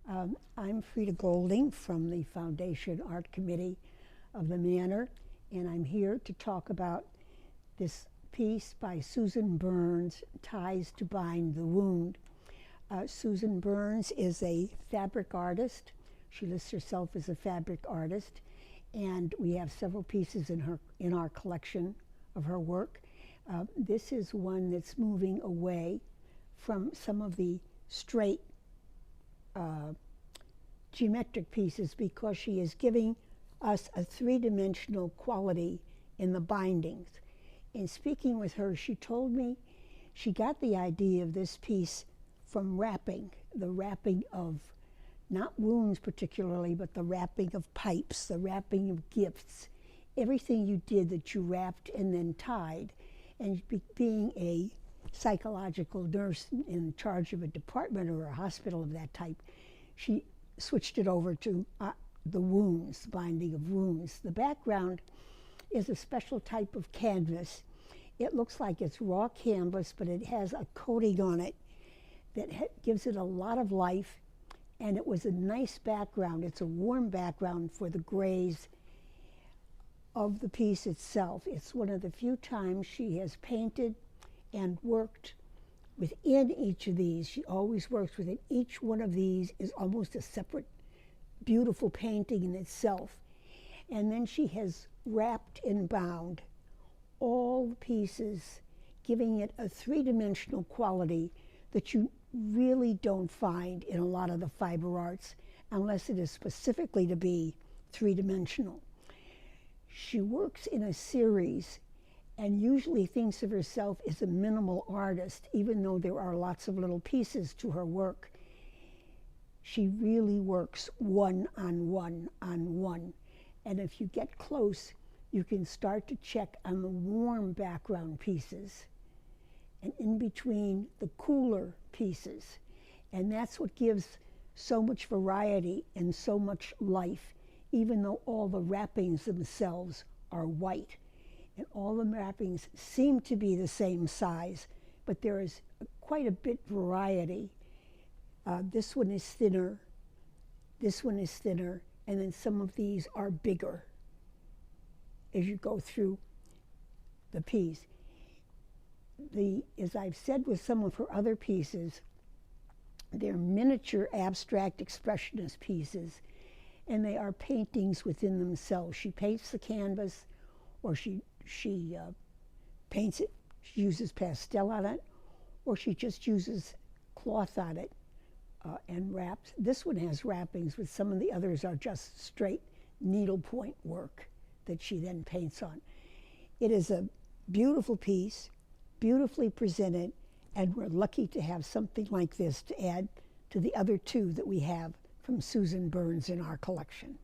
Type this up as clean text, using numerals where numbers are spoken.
I'm Frieda Golding from the Foundation Art Committee of the Manor, and I'm here to talk about this piece by Susan Burns, Ties to Bind the Wound. Susan Burns is a fabric artist. She lists herself as a fabric artist, and we have several pieces in our collection of her work. This is one that's moving away from some of the straight geometric pieces because she is giving us a three-dimensional quality in the bindings. In speaking with her, she told me she got the idea of this piece from wrapping, the wrapping of not wounds particularly, but the wrapping of pipes, the wrapping of gifts, everything you did that you wrapped and then tied. And being a psychological nurse in charge of a department or a hospital of that type, she switched it over to the wounds, binding of wounds. The background is a special type of canvas. It looks like it's raw canvas, but it has a coating on it that gives it a lot of life, and it was a nice background. It's a warm background for the grays of the piece itself. It's one of the few times she has painted and worked within each of these. She always works within each one of these is almost a separate, beautiful painting in itself. And then she has wrapped and bound all the pieces, giving it a three-dimensional quality that you really don't find in a lot of the fiber arts unless it is specifically to be three-dimensional. She works in a series and usually thinks of herself as a minimal artist, even though there are lots of little pieces to her work. She really works one on one on one. And if you get close, you can start to check on the warm background pieces and in between the cooler pieces. And that's what gives so much variety and so much life, even though all the wrappings themselves are white. And all the wrappings seem to be the same size, but there is quite a bit variety. This one is thinner, this one is thinner, and then some of these are bigger as you go through the piece. As I've said with some of her other pieces, they're miniature abstract expressionist pieces, and they are paintings within themselves. She paints the canvas, or she paints it, she uses pastel on it, or she just uses cloth on it and wraps. This one has wrappings, but some of the others are just straight needlepoint work that she then paints on. It is a beautiful piece, beautifully presented, and we're lucky to have something like this to add to the other two that we have from Susan Burns in our collection.